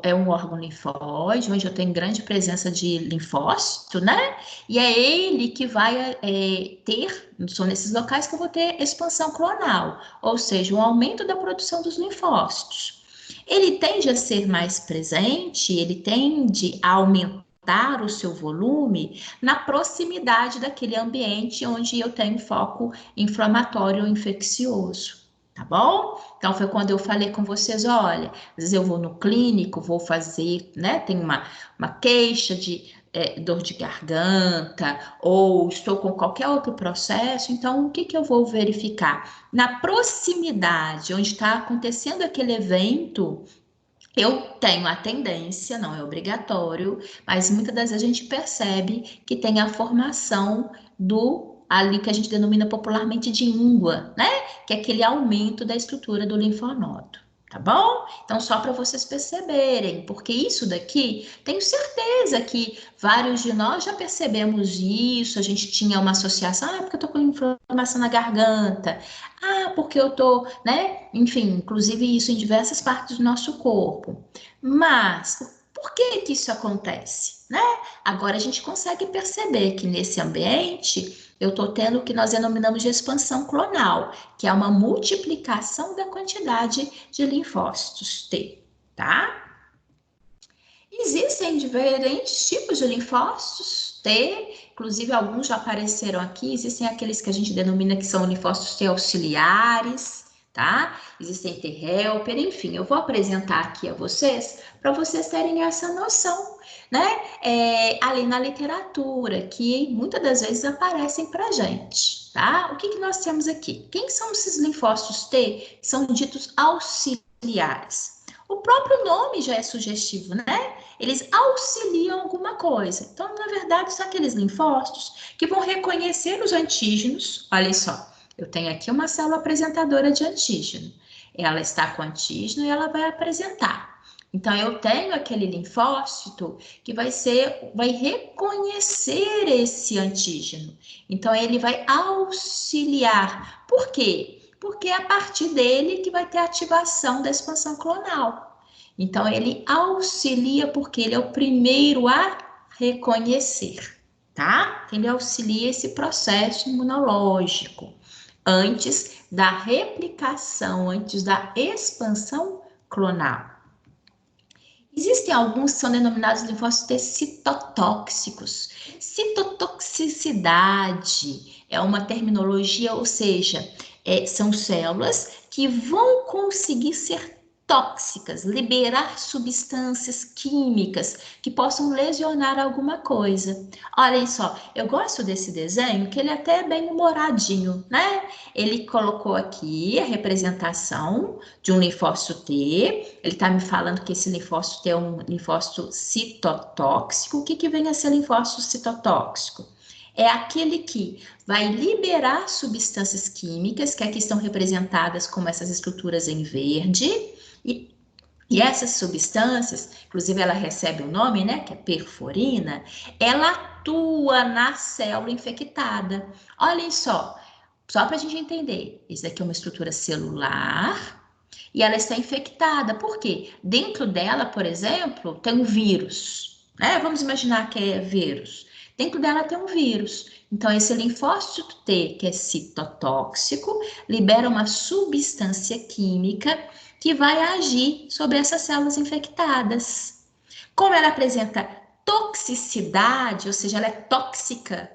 é um órgão linfóide, onde eu tenho grande presença de linfócito, né? E é ele que vai são nesses locais que eu vou ter expansão clonal, ou seja, um aumento da produção dos linfócitos. Ele tende a ser mais presente, ele tende a aumentar aumentar o seu volume na proximidade daquele ambiente onde eu tenho foco inflamatório ou infeccioso. Tá bom? Então, foi quando eu falei com vocês, olha, às vezes eu vou no clínico, vou fazer, né, tem uma queixa de dor de garganta, ou estou com qualquer outro processo, então, o que que eu vou verificar? Na proximidade, onde está acontecendo aquele evento, eu tenho a tendência, não é obrigatório, mas muitas das vezes a gente percebe que tem a formação ali que a gente denomina popularmente de íngua, né? Que é aquele aumento da estrutura do linfonodo, tá bom? Então, só para vocês perceberem, porque isso daqui, tenho certeza que vários de nós já percebemos isso, a gente tinha uma associação, porque eu tô com inflamação na garganta, porque eu tô, né? Enfim, inclusive isso em diversas partes do nosso corpo. Mas por que que isso acontece, né? Agora a gente consegue perceber que nesse ambiente eu estou tendo o que nós denominamos de expansão clonal, que é uma multiplicação da quantidade de linfócitos T, tá? Existem diferentes tipos de linfócitos T, inclusive alguns já apareceram aqui, existem aqueles que a gente denomina que são linfócitos T auxiliares, tá? Existem T helper, enfim, eu vou apresentar aqui a vocês, para vocês terem essa noção, né? Ali na literatura, que muitas das vezes aparecem para a gente, tá? O que que nós temos aqui? Quem são esses linfócitos T? São ditos auxiliares. O próprio nome já é sugestivo, né? Eles auxiliam alguma coisa. Então, na verdade, são aqueles linfócitos que vão reconhecer os antígenos. Olha só, eu tenho aqui uma célula apresentadora de antígeno. Ela está com antígeno e ela vai apresentar. Então, eu tenho aquele linfócito que vai reconhecer esse antígeno. Então, ele vai auxiliar. Por quê? Porque é a partir dele que vai ter a ativação da expansão clonal. Então, ele auxilia porque ele é o primeiro a reconhecer, tá? Ele auxilia esse processo imunológico antes da replicação, antes da expansão clonal. Existem alguns que são denominados linfócitos citotóxicos. Citotoxicidade é uma terminologia, ou seja, são células que vão conseguir ser tóxicas, liberar substâncias químicas que possam lesionar alguma coisa. Olhem só, eu gosto desse desenho, que ele até é bem humoradinho, né? Ele colocou aqui a representação de um linfócito T, ele está me falando que esse linfócito T é um linfócito citotóxico. O que que vem a ser linfócito citotóxico? É aquele que vai liberar substâncias químicas, que aqui estão representadas como essas estruturas em verde, e essas substâncias, inclusive ela recebe o nome, né, que é perforina, ela atua na célula infectada. Olhem só para a gente entender, isso daqui é uma estrutura celular e ela está infectada. Por quê? Dentro dela, por exemplo, tem um vírus, né? Vamos imaginar que é vírus. Dentro dela tem um vírus. Então, esse linfócito T, que é citotóxico, libera uma substância química que vai agir sobre essas células infectadas. Como ela apresenta toxicidade, ou seja, ela é tóxica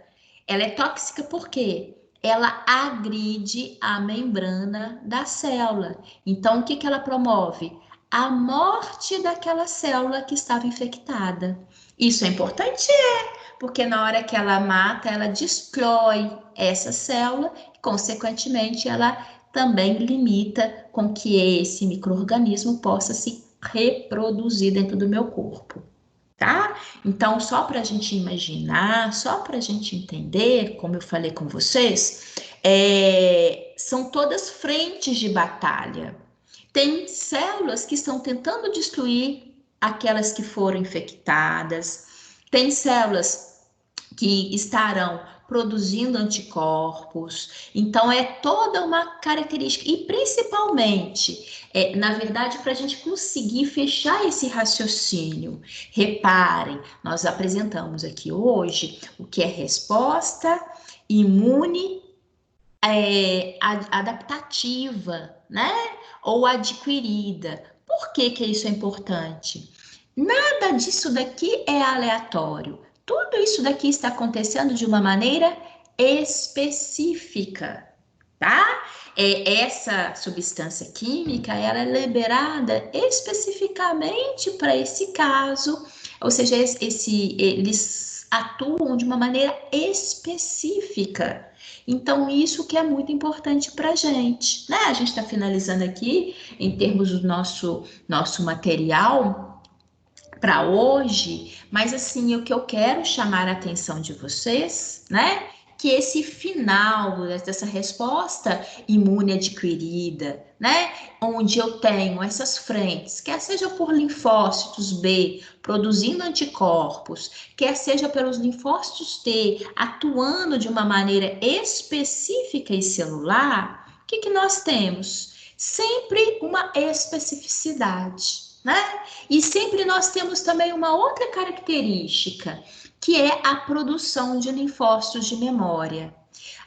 por quê? Ela agride a membrana da célula. Então, o que que ela promove? A morte daquela célula que estava infectada. Isso é importante? Porque na hora que ela mata, ela destrói essa célula e, consequentemente, ela também limita com que esse micro-organismo possa se reproduzir dentro do meu corpo, tá? Então, só para a gente imaginar, só para a gente entender, como eu falei com vocês, são todas frentes de batalha. Tem células que estão tentando destruir aquelas que foram infectadas, tem células que estarão produzindo anticorpos. Então, é toda uma característica. E, principalmente, na verdade, para a gente conseguir fechar esse raciocínio, reparem, nós apresentamos aqui hoje o que é resposta imune adaptativa, né? Ou adquirida. Por que que isso é importante? Nada disso daqui é aleatório. Tudo isso daqui está acontecendo de uma maneira específica, tá? Essa substância química, ela é liberada especificamente para esse caso, ou seja, eles atuam de uma maneira específica. Então, isso que é muito importante para a gente, né? A gente está finalizando aqui, em termos do nosso material para hoje, mas assim, o que eu quero chamar a atenção de vocês, né? Que esse final dessa resposta imune adquirida, né? Onde eu tenho essas frentes, quer seja por linfócitos B produzindo anticorpos, quer seja pelos linfócitos T atuando de uma maneira específica e celular, o que nós temos? Sempre uma especificidade, né? E sempre nós temos também uma outra característica, que é a produção de linfócitos de memória.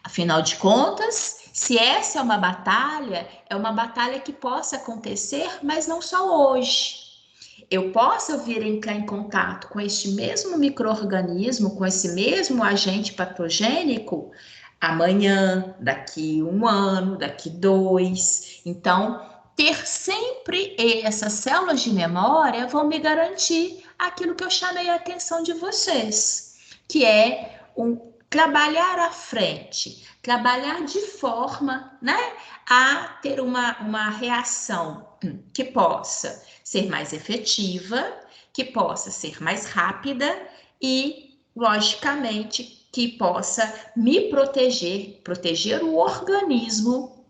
Afinal de contas, se essa é uma batalha que possa acontecer, mas não só hoje. Eu posso vir entrar em contato com este mesmo micro-organismo, com esse mesmo agente patogênico, amanhã, daqui 1 ano, daqui 2. Então, ter sempre essas células de memória vão me garantir aquilo que eu chamei a atenção de vocês, que é trabalhar à frente, trabalhar de forma, né, a ter uma reação que possa ser mais efetiva, que possa ser mais rápida e, logicamente, que possa me proteger o organismo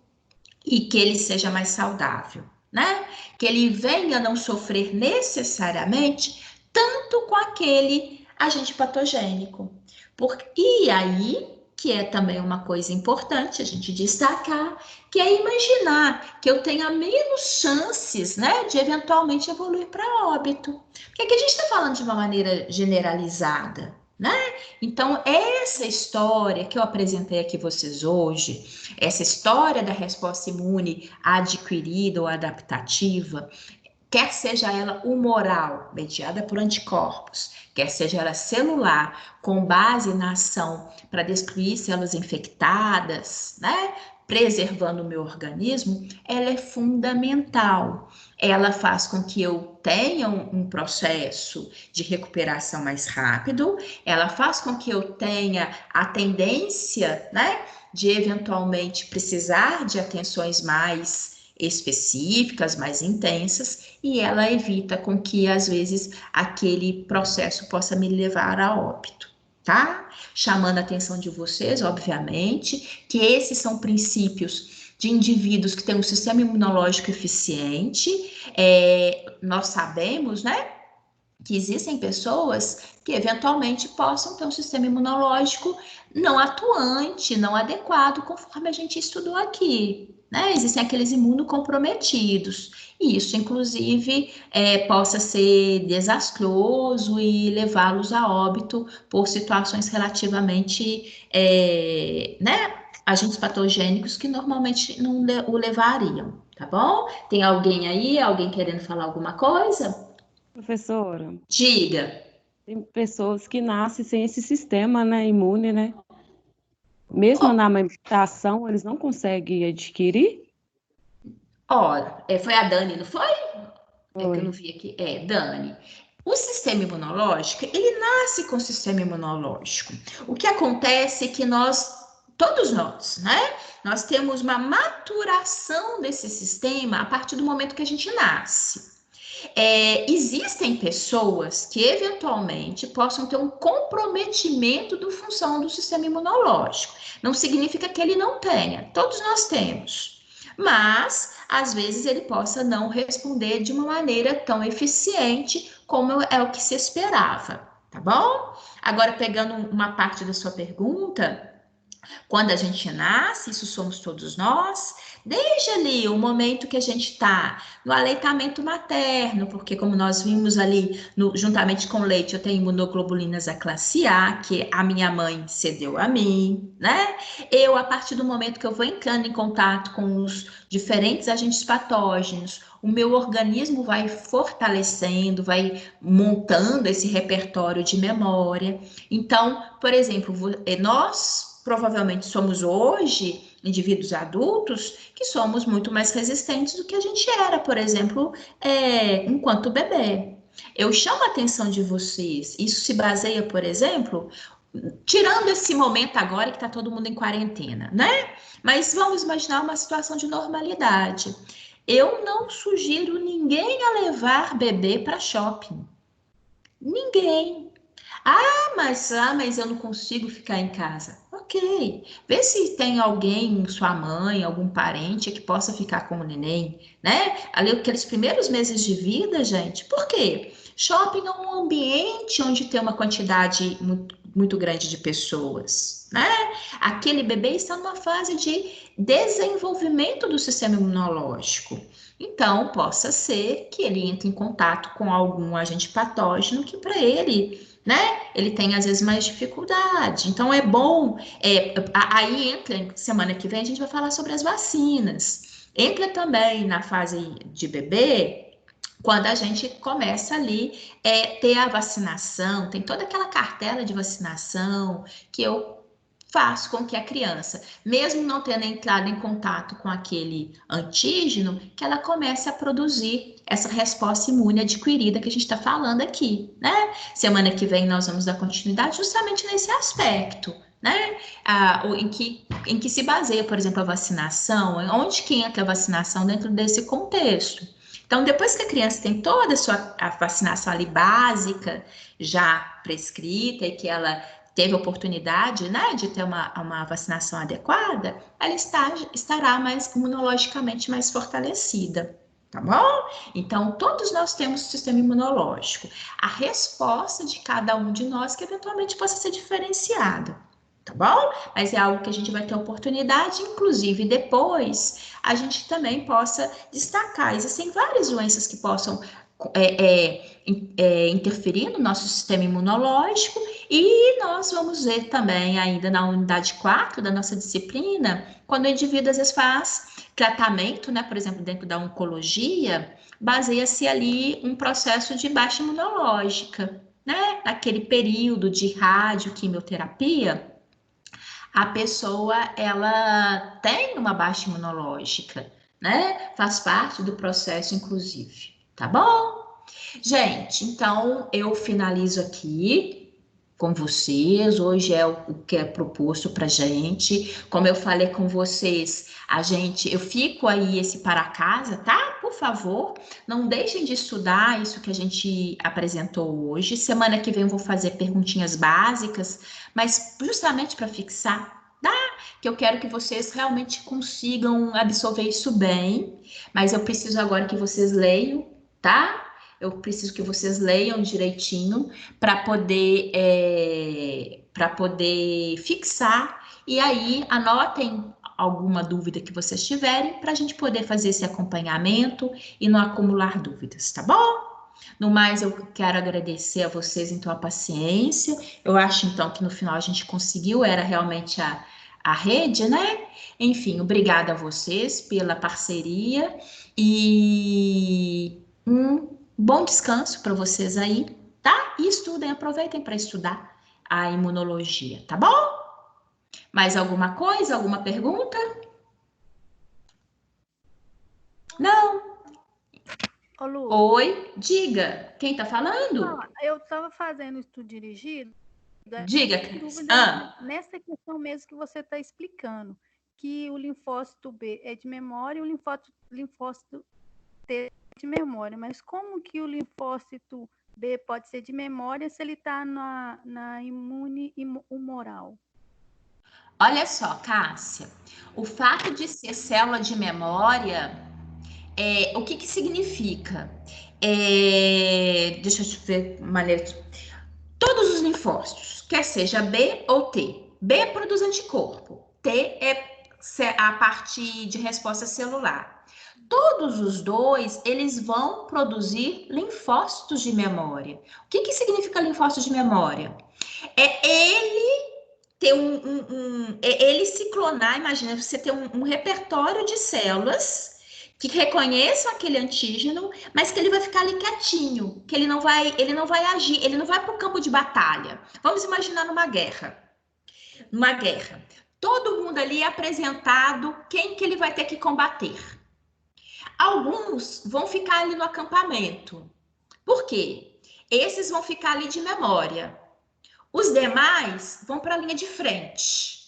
e que ele seja mais saudável, né? Que ele venha a não sofrer necessariamente tanto com aquele agente patogênico. E aí, que é também uma coisa importante a gente destacar, que é imaginar que eu tenha menos chances, né, de eventualmente evoluir para óbito. Porque aqui a gente está falando de uma maneira generalizada, né? Então, essa história que eu apresentei aqui vocês hoje, essa história da resposta imune adquirida ou adaptativa, quer seja ela humoral, mediada por anticorpos, quer seja ela celular, com base na ação para destruir células infectadas, né? Preservando o meu organismo, ela é fundamental. Ela faz com que eu tenha um processo de recuperação mais rápido, ela faz com que eu tenha a tendência, né, de eventualmente precisar de atenções mais específicas, mais intensas, e ela evita com que, às vezes, aquele processo possa me levar a óbito, tá? Chamando a atenção de vocês, obviamente, que esses são princípios de indivíduos que têm um sistema imunológico eficiente. Nós sabemos, né, que existem pessoas que eventualmente possam ter um sistema imunológico não atuante, não adequado, conforme a gente estudou aqui, né? Existem aqueles imunocomprometidos, e isso, inclusive, possa ser desastroso e levá-los a óbito por situações relativamente, né, agentes patogênicos que normalmente não o levariam, tá bom? Tem alguém aí, alguém querendo falar alguma coisa? Professora, Diga. tem pessoas que nascem sem esse sistema, né, imune, né? Mesmo na amamentação, eles não conseguem adquirir? Ora, foi a Dani, não foi? É que eu não Oi. vi aqui. Dani. O sistema imunológico, ele nasce com o sistema imunológico. O que acontece é que todos nós, né? Nós temos uma maturação desse sistema a partir do momento que a gente nasce. Existem pessoas que eventualmente possam ter um comprometimento da função do sistema imunológico. Não significa que ele não tenha, todos nós temos. Mas, às vezes, ele possa não responder de uma maneira tão eficiente como é o que se esperava, tá bom? Agora, pegando uma parte da sua pergunta, Quando a gente nasce, isso somos todos nós, desde ali o momento que a gente está no aleitamento materno, porque como nós vimos ali, juntamente com o leite, eu tenho imunoglobulinas da classe A, que a minha mãe cedeu a mim, né? Eu, a partir do momento que eu vou entrando em contato com os diferentes agentes patógenos, o meu organismo vai fortalecendo, vai montando esse repertório de memória. Então, por exemplo, nós provavelmente somos hoje indivíduos adultos que somos muito mais resistentes do que a gente era, por exemplo, enquanto bebê. Eu chamo a atenção de vocês, isso se baseia, por exemplo, tirando esse momento agora que está todo mundo em quarentena, né? Mas vamos imaginar uma situação de normalidade. Eu não sugiro ninguém a levar bebê para shopping. Ninguém. Mas eu não consigo ficar em casa. Ok. Vê se tem alguém, sua mãe, algum parente que possa ficar com o neném, né? Ali, aqueles primeiros meses de vida, gente. Por quê? Shopping é um ambiente onde tem uma quantidade muito grande de pessoas, né? Aquele bebê está numa fase de desenvolvimento do sistema imunológico. Então, possa ser que ele entre em contato com algum agente patógeno que para ele, né, ele tem às vezes mais dificuldade. Então, é bom, aí entra, semana que vem a gente vai falar sobre as vacinas. Entra também na fase de bebê, quando a gente começa ali ter a vacinação, tem toda aquela cartela de vacinação que eu faço com que a criança, mesmo não tendo entrado em contato com aquele antígeno, que ela comece a produzir essa resposta imune adquirida que a gente está falando aqui, né? Semana que vem nós vamos dar continuidade justamente nesse aspecto, né? Em que se baseia, por exemplo, a vacinação, onde que entra a vacinação dentro desse contexto. Então, depois que a criança tem toda a vacinação ali básica, já prescrita, e que ela teve oportunidade, né, de ter uma vacinação adequada, ela estará mais imunologicamente mais fortalecida, tá bom? Então, todos nós temos um sistema imunológico. A resposta de cada um de nós que eventualmente possa ser diferenciada, tá bom? Mas é algo que a gente vai ter oportunidade, inclusive depois, a gente também possa destacar. Existem várias doenças que possam interferir no nosso sistema imunológico, e nós vamos ver também ainda na unidade 4 da nossa disciplina, quando o indivíduo às vezes faz tratamento, né, por exemplo, dentro da oncologia, baseia-se ali um processo de baixa imunológica, né, naquele período de radioquimioterapia, a pessoa, ela tem uma baixa imunológica, né, faz parte do processo, inclusive. Tá bom? Gente, então eu finalizo aqui com vocês. Hoje é o que é proposto pra gente. Como eu falei com vocês, eu fico aí esse para casa, tá? Por favor, não deixem de estudar isso que a gente apresentou hoje. Semana que vem eu vou fazer perguntinhas básicas, mas justamente para fixar, tá? Que eu quero que vocês realmente consigam absorver isso bem, mas eu preciso agora que vocês leiam, tá? Eu preciso que vocês leiam direitinho para poder fixar, e aí anotem alguma dúvida que vocês tiverem para a gente poder fazer esse acompanhamento e não acumular dúvidas, tá bom? No mais, eu quero agradecer a vocês, então, a paciência. Eu acho, então, que no final a gente conseguiu, era realmente a rede, né? Enfim, obrigada a vocês pela parceria e bom descanso para vocês aí, tá? E estudem, aproveitem para estudar a imunologia, tá bom? Mais alguma coisa? Alguma pergunta? Não? Ô, Lu, Oi, diga. Quem tá falando? eu estava fazendo estudo dirigido. Diga, Dúvida nessa questão mesmo que você está explicando, que o linfócito B é de memória e o linfócito T de memória, mas como que o linfócito B pode ser de memória se ele está na imune humoral? Olha só, Cássia, o fato de ser célula de memória, o que significa? Deixa eu ver, maneira. Todos os linfócitos, quer seja B ou T, B produz anticorpo, T é a parte de resposta celular. Todos os dois, eles vão produzir linfócitos de memória. O que significa linfócito de memória? É ele ter ele se clonar, imagina, você ter um repertório de células que reconheçam aquele antígeno, mas que ele vai ficar ali quietinho, que ele não vai agir, ele não vai para o campo de batalha. Vamos imaginar numa guerra. Numa guerra. Todo mundo ali é apresentado quem que ele vai ter que combater. Alguns vão ficar ali no acampamento. Por quê? Esses vão ficar ali de memória. Os demais vão para a linha de frente.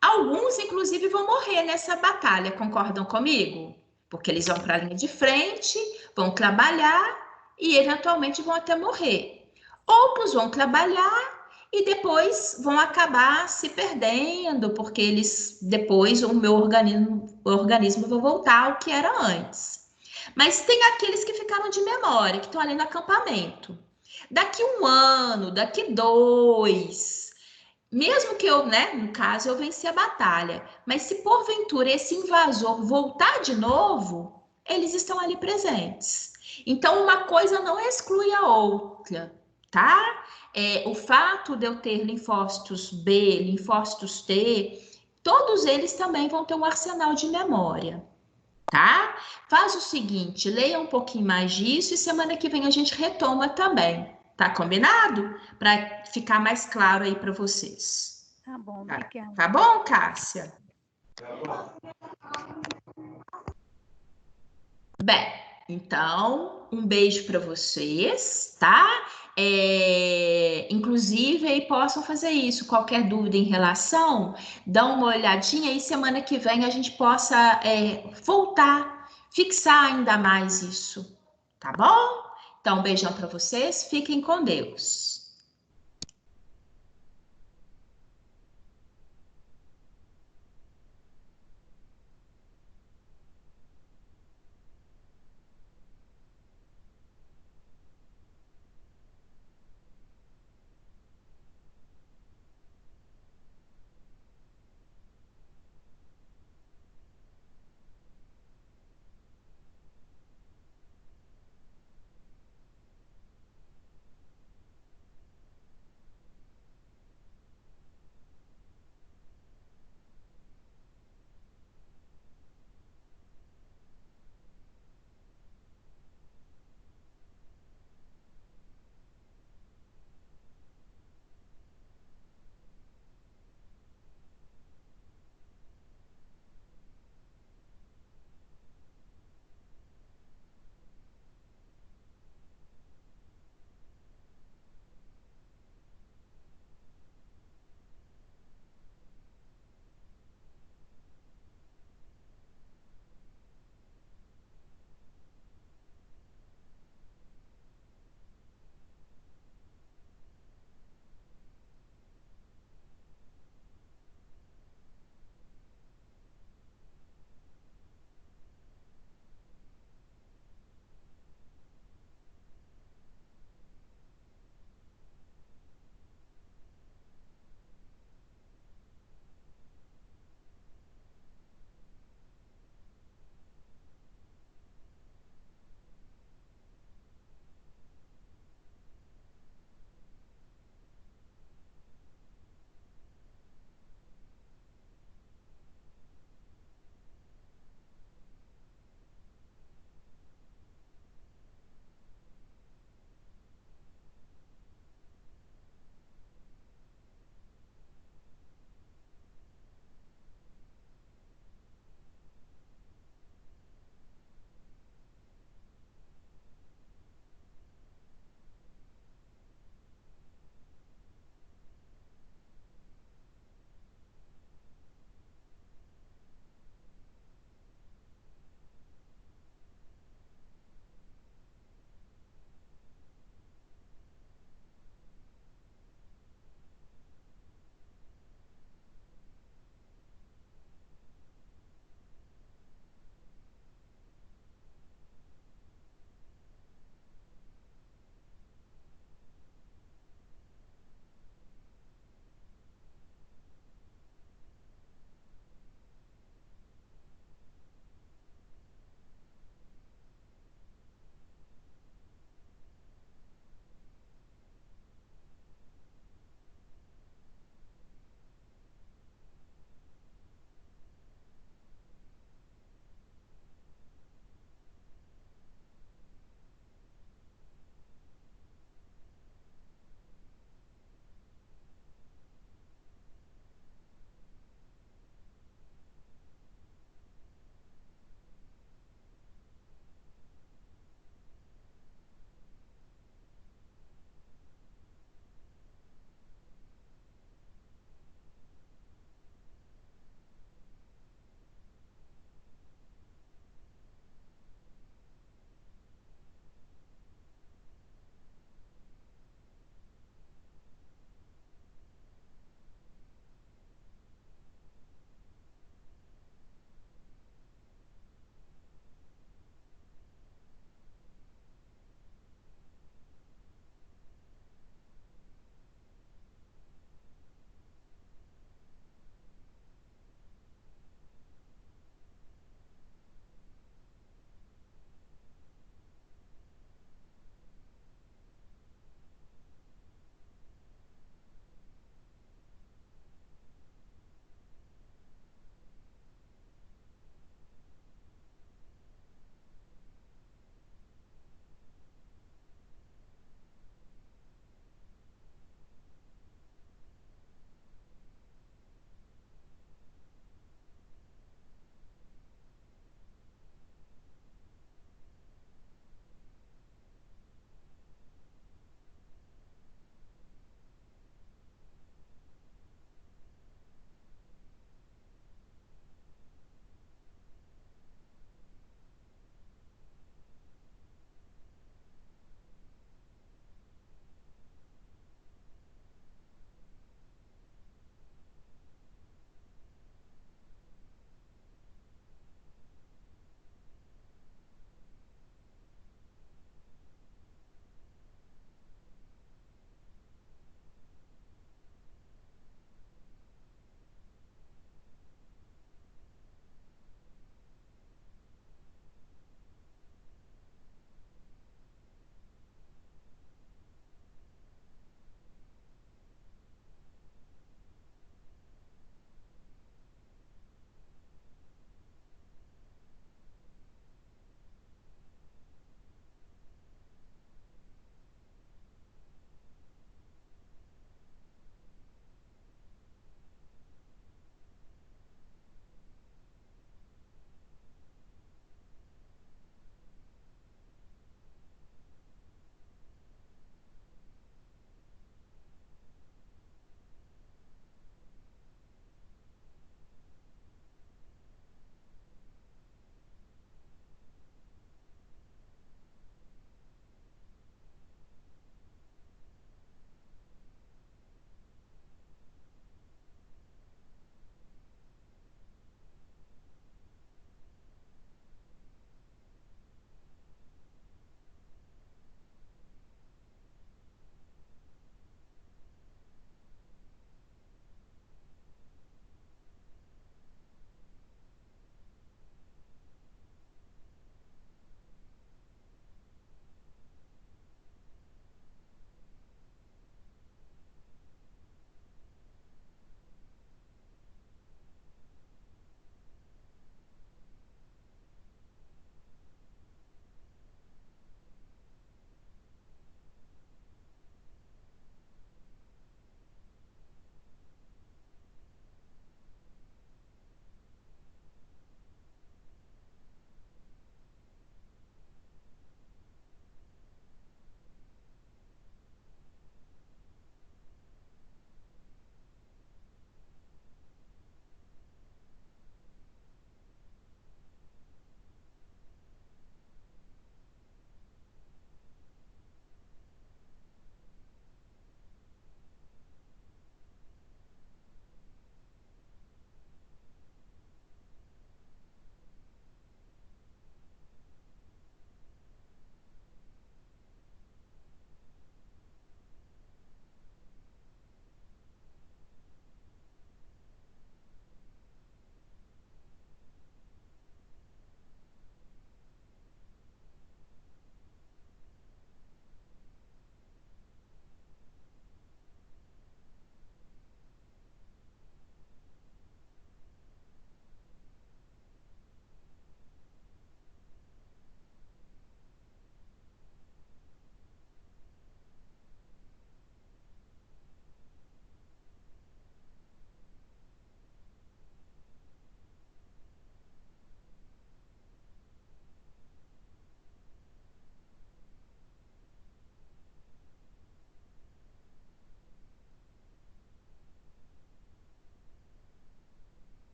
Alguns, inclusive, vão morrer nessa batalha, concordam comigo? Porque eles vão para a linha de frente, vão trabalhar e, eventualmente, vão até morrer. Outros vão trabalhar e depois vão acabar se perdendo, porque eles, depois, o meu organismo vai voltar ao que era antes. Mas tem aqueles que ficaram de memória, que estão ali no acampamento. Daqui 1 ano, daqui 2, mesmo que eu, no caso, eu venci a batalha, mas se porventura esse invasor voltar de novo, eles estão ali presentes. Então, uma coisa não exclui a outra, tá? O fato de eu ter linfócitos B, linfócitos T, todos eles também vão ter um arsenal de memória, tá? Faz o seguinte, leia um pouquinho mais disso e semana que vem a gente retoma também, tá combinado? Para ficar mais claro aí para vocês. Tá bom, obrigada. Tá bom, Cássia? Bem, então, um beijo para vocês, tá? Inclusive, aí possam fazer isso. Qualquer dúvida em relação, dá uma olhadinha e semana que vem a gente possa voltar, fixar ainda mais isso, tá bom? Então, um beijão para vocês, fiquem com Deus.